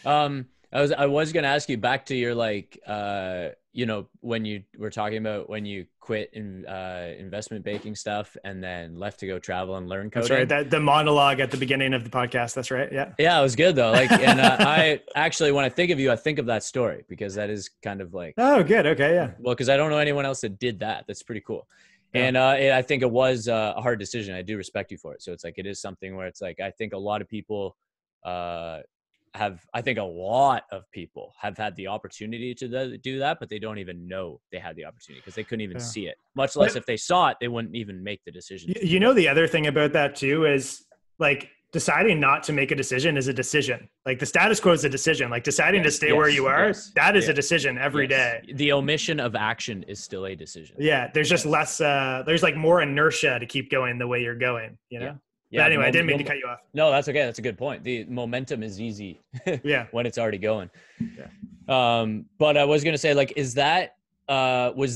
I was going to ask you back to your, like, when you were talking about when you quit investment banking stuff and then left to go travel and learn coding. That's right. The monologue at the beginning of the podcast. That's right. Yeah. Yeah. It was good though. Like, and I actually, when I think of you, I think of that story because that is kind of like, oh, good. Okay. Yeah. Well, cause I don't know anyone else that did that. That's pretty cool. Yeah. And I think it was a hard decision. I do respect you for it. So it's like, it is something where it's like, I think a lot of people, I think a lot of people have had the opportunity to do that, but they don't even know they had the opportunity because they couldn't even see it, much less if they saw it, they wouldn't even make the decision. You know, the other thing about that too is like deciding not to make a decision is a decision. Like the status quo is a decision, like deciding to stay where you are, that is a decision every day. The omission of action is still a decision. Yeah. There's just less, there's like more inertia to keep going the way you're going, you know? Yeah. But anyway, I didn't mean to cut you off. No, that's okay. That's a good point. The momentum is easy when it's already going. Yeah. But I was going to say, like, was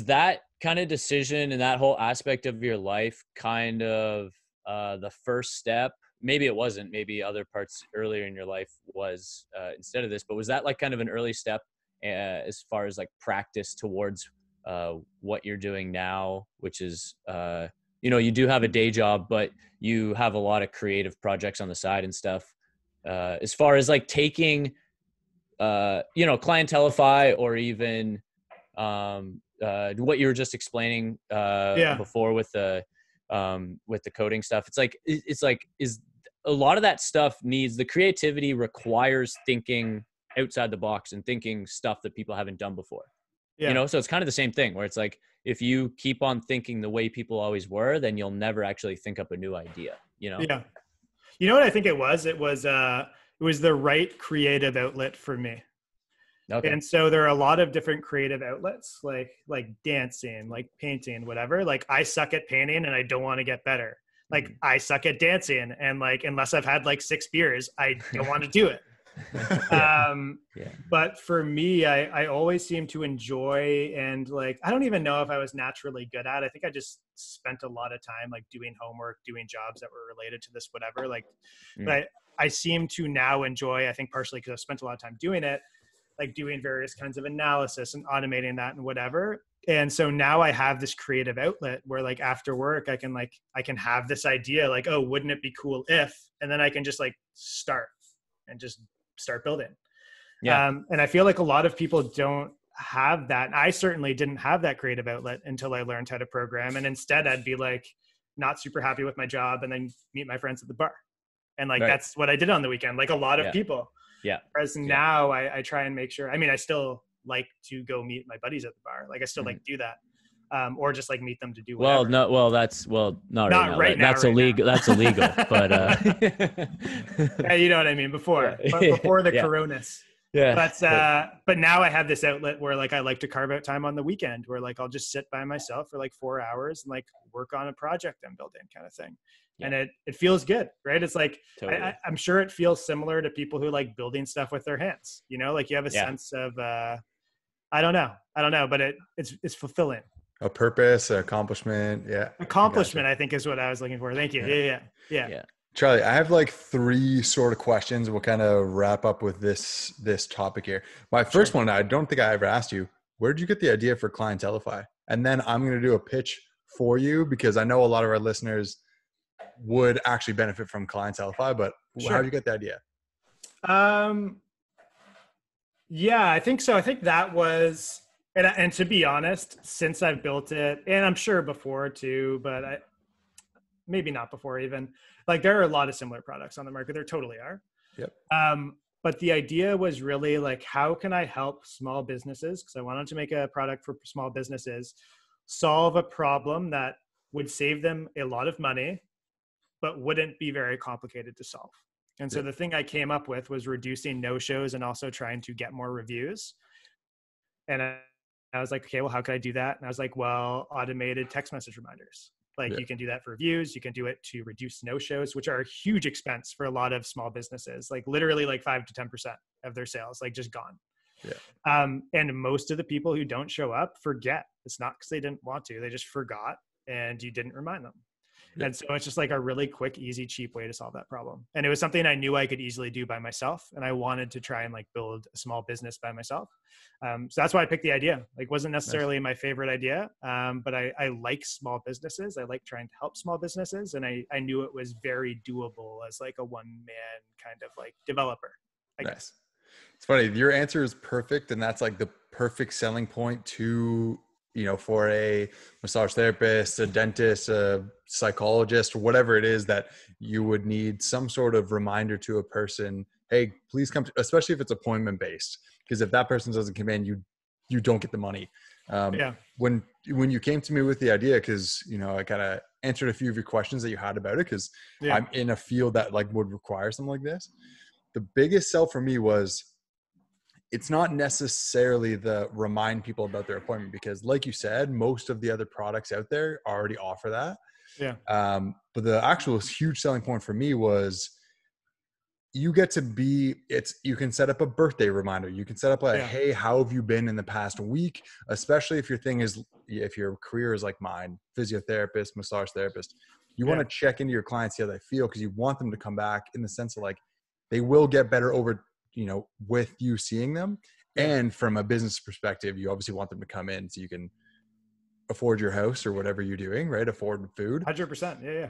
that kind of decision and that whole aspect of your life kind of the first step? Maybe it wasn't. Maybe other parts earlier in your life was instead of this, but was that like kind of an early step as far as like practice towards what you're doing now, which is, you do have a day job, but you have a lot of creative projects on the side and stuff. As far as like taking, clientelify or even what you were just explaining before with the coding stuff. It's like is a lot of that stuff the creativity requires thinking outside the box and thinking stuff that people haven't done before. Yeah. You know, so it's kind of the same thing where it's like, if you keep on thinking the way people always were, then you'll never actually think up a new idea, you know? Yeah. You know what I think it was? It was the right creative outlet for me. Okay. And so there are a lot of different creative outlets, like dancing, like painting, whatever. Like I suck at painting and I don't want to get better. Like I suck at dancing, and like unless I've had like 6 beers, I don't want to do it. But for me, I always seem to enjoy, and like I don't even know if I was naturally good at it. I think I just spent a lot of time like doing homework, doing jobs that were related to this, whatever. Like, but I seem to now enjoy, I think partially because I've spent a lot of time doing it, like doing various kinds of analysis and automating that and whatever. And so now I have this creative outlet where like after work, I can have this idea like, oh, wouldn't it be cool if, and then I can just like start building. Yeah. And I feel like a lot of people don't have that. I certainly didn't have that creative outlet until I learned how to program. And instead I'd be like, not super happy with my job and then meet my friends at the bar. And like, that's what I did on the weekend. Like a lot of people. Yeah. Whereas now I try and make sure, I mean, I still like to go meet my buddies at the bar. Like I still like to do that. Or just like meet them to do whatever. Not right now. That's illegal. That's illegal. But yeah, you know what I mean. Before the coronas. Yeah. But now I have this outlet where like I like to carve out time on the weekend where like I'll just sit by myself for like 4 hours and like work on a project I'm building, kind of thing. Yeah. And it feels good, right? It's like totally. I'm sure it feels similar to people who like building stuff with their hands. You know, like you have a sense of I don't know, but it's fulfilling. A purpose, an accomplishment. Yeah. Accomplishment, I think is what I was looking for. Thank you. Yeah. Charlie, I have like 3 sort of questions. We'll kind of wrap up with this topic here. My first one, I don't think I ever asked you, where did you get the idea for Clientelify? And then I'm going to do a pitch for you because I know a lot of our listeners would actually benefit from Clientelify, but how did you get the idea? Yeah, I think so. I think that was, and to be honest, since I've built it, and I'm sure before too, but maybe not before even, like there are a lot of similar products on the market. There totally are. Yep. But the idea was really like, how can I help small businesses? Because I wanted to make a product for small businesses, solve a problem that would save them a lot of money, but wouldn't be very complicated to solve. And so the thing I came up with was reducing no-shows and also trying to get more reviews. And I was like, okay, well, how could I do that? And I was like, well, automated text message reminders. Like you can do that for reviews. You can do it to reduce no-shows, which are a huge expense for a lot of small businesses, like literally like 5 to 10% of their sales, like just gone. Yeah. And most of the people who don't show up forget. It's not because they didn't want to, they just forgot and you didn't remind them. And so it's just like a really quick, easy, cheap way to solve that problem. And it was something I knew I could easily do by myself. And I wanted to try and like build a small business by myself. So that's why I picked the idea. Like wasn't necessarily my favorite idea, but I like small businesses. I like trying to help small businesses. And I knew it was very doable as like a one-man kind of like developer, I guess. It's funny. Your answer is perfect. And that's like the perfect selling point to, you know, for a massage therapist, a dentist, a psychologist, or whatever it is that you would need some sort of reminder to a person. Hey, please come, especially if it's appointment based, because if that person doesn't come in, you don't get the money. When you came to me with the idea, because, you know, I kind of answered a few of your questions that you had about it, because I'm in a field that like would require something like this. The biggest sell for me was, it's not necessarily the remind people about their appointment, because like you said, most of the other products out there already offer that. Yeah. But the actual huge selling point for me was you get to you can set up a birthday reminder. You can set up hey, how have you been in the past week? Especially if if your career is like mine, physiotherapist, massage therapist, you want to check into your clients, see how they feel, because you want them to come back in the sense of like, they will get better over, you know, with you seeing them. And from a business perspective, you obviously want them to come in so you can afford your house or whatever you're doing, right? Afford food. 100%. Yeah.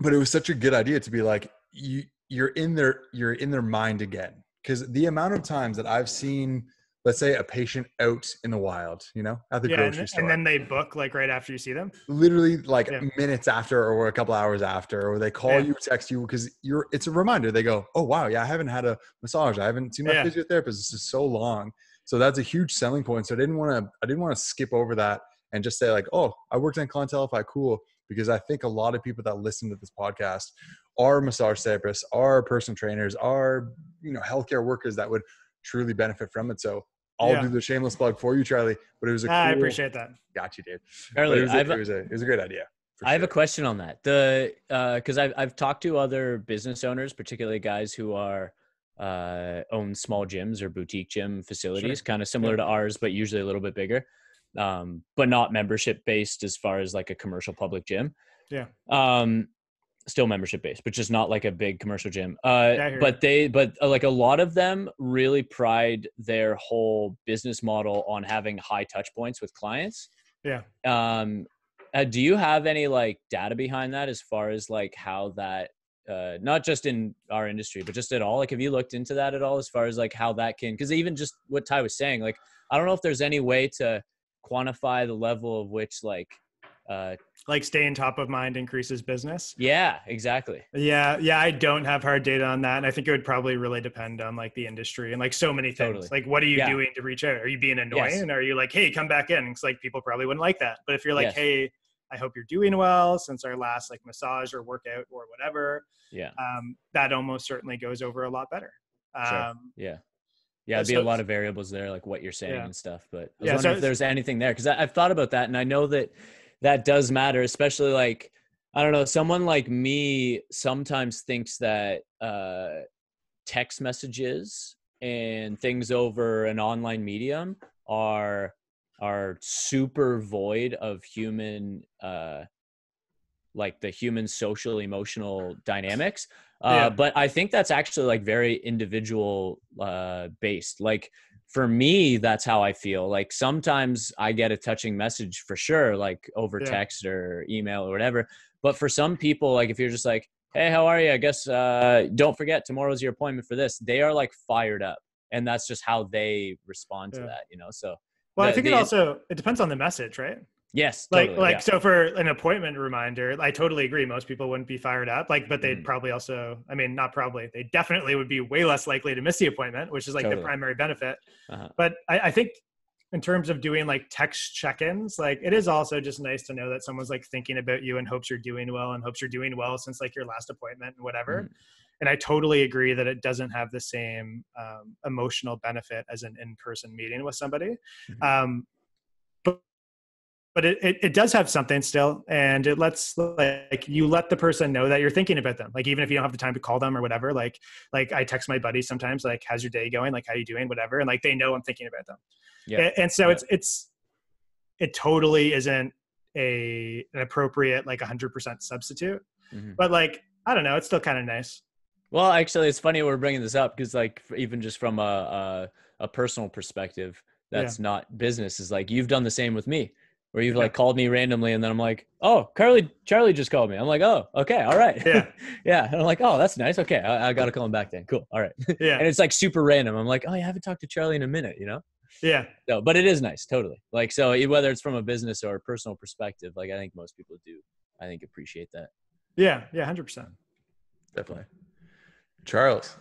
But it was such a good idea to be like, you're in their mind again. Because the amount of times that I've seen, let's say, a patient out in the wild, you know, at the grocery store. And then they book like right after you see them? Literally like minutes after or a couple hours after, or they call you, text you, because it's a reminder. They go, oh, wow, I haven't had a massage. I haven't seen my physiotherapist. This is so long. So that's a huge selling point. So I didn't want to skip over that and just say like, oh, I worked on Clientelify, cool. Because I think a lot of people that listen to this podcast are massage therapists, are personal trainers, are, healthcare workers that would truly benefit from it. So I'll do the shameless plug for you, Charlie, but it was I appreciate that. Got you, dude. Charlie, it was a great idea. I have a question on that. Cause I've talked to other business owners, particularly guys who are, own small gyms or boutique gym facilities, kind of similar to ours, but usually a little bit bigger. But not membership based as far as like a commercial public gym. Yeah. Still membership based, but just not like a big commercial gym. But like a lot of them really pride their whole business model on having high touch points with clients. Yeah. Do you have any like data behind that as far as like how that, not just in our industry, but just at all? Like, have you looked into that at all as far as like how that can, cause even just what Ty was saying, like, I don't know if there's any way to quantify the level of which like staying top of mind increases business. Yeah, exactly. Yeah. I don't have hard data on that. And I think it would probably really depend on like the industry and like so many things. Totally. Like, what are you doing to reach out? Are you being annoying? Yes. Are you like, hey, come back in? It's like, people probably wouldn't like that. But if you're like, Yes. hey, I hope you're doing well since our last like massage or workout or whatever. Yeah. That almost certainly goes over a lot better. Sure. Yeah. Yeah, it'd be a lot of variables there, like what you're saying and stuff. But I was wondering if there's anything there, because I've thought about that, and I know that does matter, especially like, I don't know, someone like me sometimes thinks that text messages and things over an online medium are super void of human, like the human social emotional dynamics. But I think that's actually like very individual based. Like for me, that's how I feel. Like sometimes I get a touching message for sure, like over text or email or whatever. But for some people, like if you're just like, hey, how are you? I guess don't forget tomorrow's your appointment for this. They are like fired up, and that's just how they respond to that, So well, I think it depends on the message, right? Yes. Totally, So for an appointment reminder, I totally agree. Most people wouldn't be fired up, but they'd probably also, not probably, they definitely would be way less likely to miss the appointment, which is like the primary benefit. But I think in terms of doing like text check-ins, like it is also just nice to know that someone's like thinking about you and hopes you're doing well and hopes you're doing well since like your last appointment and whatever. And I totally agree that it doesn't have the same emotional benefit as an in-person meeting with somebody. But it does have something still, and it lets like you let the person know that you're thinking about them. Like even if you don't have the time to call them or whatever, like I text my buddies sometimes, like, how's your day going? Like, how you doing? Whatever. And like, they know I'm thinking about them. Yeah. And so it totally isn't an appropriate, like 100% substitute, but like, I don't know, it's still kind of nice. Well, actually it's funny we're bringing this up because like even just from a personal perspective, that's not business, is like, you've done the same with me. Where you've like called me randomly and then I'm like, oh, Charlie just called me. I'm like, oh, okay. All right. Yeah. Yeah. And I'm like, oh, that's nice. Okay. I got to call him back then. Cool. All right. Yeah. And it's like super random. I'm like, oh, I haven't talked to Charlie in a minute, Yeah. So, but it is nice. Totally. Like, so whether it's from a business or a personal perspective, like I think most people do, appreciate that. Yeah. Yeah. 100%. Definitely. Charles,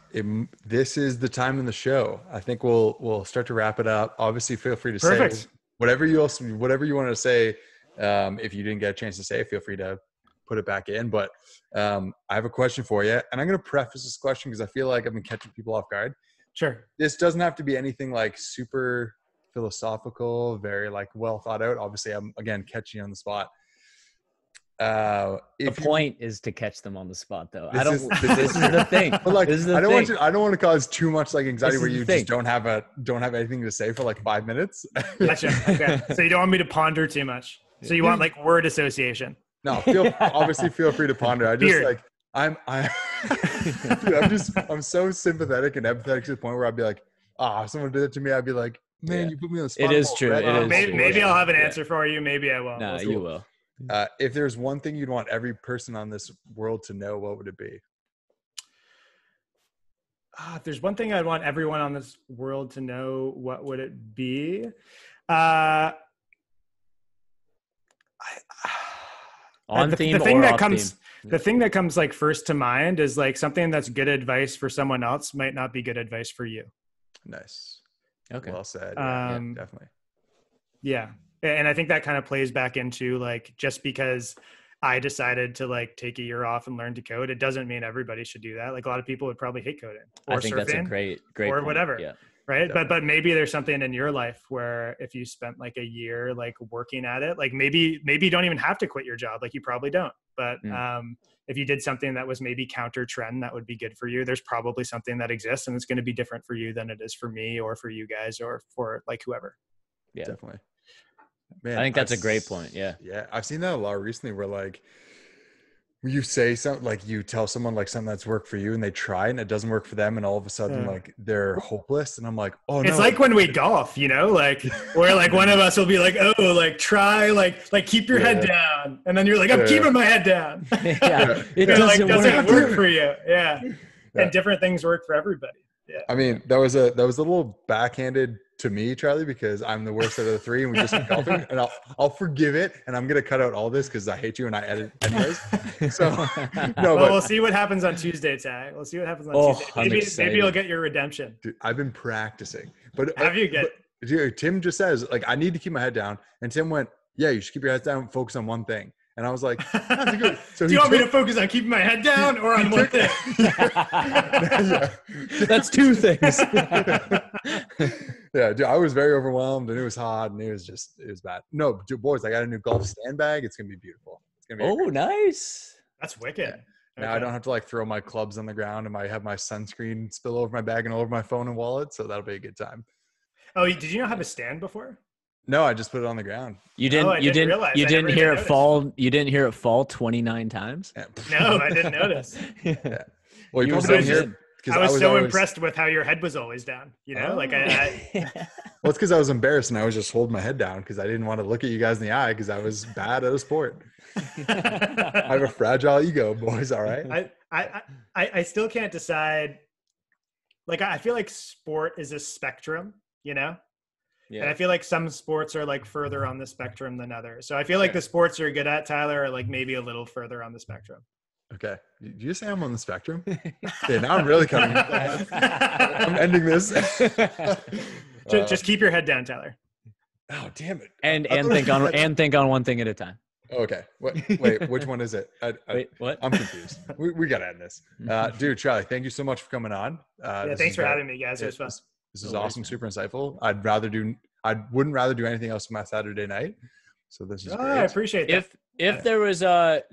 this is the time in the show. I think we'll start to wrap it up. Obviously feel free to say whatever you wanted to say. If you didn't get a chance to say, feel free to put it back in. But I have a question for you, and I'm going to preface this question because I feel like I've been catching people off guard. Sure. This doesn't have to be anything like super philosophical, very like well thought out. Obviously, I'm again catching you on the spot. The point is to catch them on the spot, though. This is the thing. But like, I don't want to cause too much like anxiety where you just don't have anything to say for like 5 minutes. Gotcha. Okay. So you don't want me to ponder too much. So you want like word association? No, obviously feel free to ponder. I just like dude, I'm so sympathetic and empathetic to the point where I'd be like, if someone did it to me, I'd be like, man, you put me on the spot. It is true. Maybe I'll have an answer for you. Maybe I won't. No, you will. If there's one thing you'd want every person on this world to know, what would it be? If there's one thing I'd want everyone on this world to know, what would it be? On theme the thing or that off comes, theme? The thing that comes like first to mind is like something that's good advice for someone else might not be good advice for you. Nice. Okay. Well said. Yeah, Um, definitely. Yeah. And I think that kind of plays back into like, just because I decided to like take a year off and learn to code, it doesn't mean everybody should do that. Like a lot of people would probably hate coding or I think that's a surfing great or point. whatever. Yeah. Right. Definitely. But maybe there's something in your life where if you spent like a year, like working at it, like maybe you don't even have to quit your job. Like you probably don't, but, if you did something that was maybe counter trend, that would be good for you. There's probably something that exists and it's going to be different for you than it is for me or for you guys or for like whoever. Yeah. Definitely. Man, I think that's a great point. Yeah. Yeah. I've seen that a lot recently where like you say something, like you tell someone like something that's worked for you and they try and it doesn't work for them. And all of a sudden like they're hopeless. And I'm like, oh no. It's like when we golf, you know, like where like one of us will be like, oh, like try, like keep your head down. And then you're like, I'm keeping my head down. It doesn't work for you. Yeah. And different things work for everybody. Yeah. I mean, that was a little backhanded to me, Charlie, because I'm the worst out of the three and we just went golfing, and I'll forgive it. And I'm going to cut out all this because I hate you and I edit anyways. So no, well, we'll see what happens on Tuesday, Ty. We'll see what happens on Tuesday. Maybe you'll get your redemption. Dude, I've been practicing, but have you get? Dude, Tim just says like, I need to keep my head down. And Tim went, yeah, you should keep your head down and focus on one thing. And I was like, that's good. So do you want me to focus on keeping my head down or on one thing? That's two things. Yeah, dude, I was very overwhelmed and it was hot and it was bad. No, dude, boys, I got a new golf stand bag. It's going to be beautiful. It's going to be nice. That's wicked. Yeah. Now I don't have to like throw my clubs on the ground and I have my sunscreen spill over my bag and over my phone and wallet. So that'll be a good time. Oh, did you not have a stand before? No, I just put it on the ground. You didn't hear it fall 29 times? Yeah. No, I didn't notice. Yeah. Well, you probably didn't hear. I was so impressed with how your head was always down, you know, like well, it's because I was embarrassed and I was just holding my head down because I didn't want to look at you guys in the eye because I was bad at a sport. I have a fragile ego, boys. All right. I still can't decide. Like, I feel like sport is a spectrum, you know? Yeah. And I feel like some sports are like further on the spectrum than others. So I feel like the sports you're good at, Tyler, are like maybe a little further on the spectrum. Okay. Did you say I'm on the spectrum? Okay, now I'm really coming. I'm ending this. Just keep your head down, Tyler. Oh, damn it. And think on one thing at a time. Okay. Wait, which one is it? Wait, what? I'm confused. We got to end this. Dude, Charlie, thank you so much for coming on. Thanks for having me, guys. It was fun. This is awesome. Super insightful. I wouldn't rather do anything else for my Saturday night. So this is great. I appreciate that. If there was does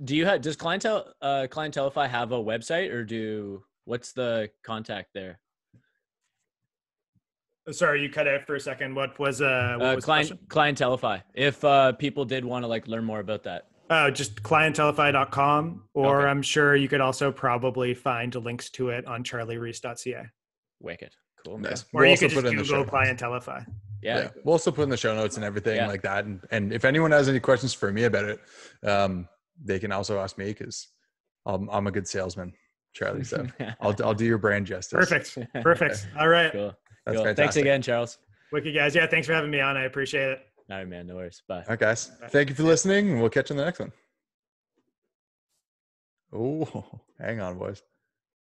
Clientelify have a website or what's the contact there? Sorry, you cut out for a second. What was Clientelify? If people did want to like learn more about that. Just clientelify.com, or I'm sure you could also probably find links to it on charliereese.ca. Wicked. Cool. Nice. Or you could just Google Clientelify. Yeah. We'll also put in the show notes and everything like that. And if anyone has any questions for me about it, they can also ask me because I'm a good salesman, Charlie. So I'll do your brand justice. Perfect. All right. Cool. That's fantastic. Thanks again, Charles. Wicked, guys. Yeah, thanks for having me on. I appreciate it. All right, man. No worries. Bye. All right, guys. Thank you for listening. We'll catch you in the next one. Oh, hang on, boys.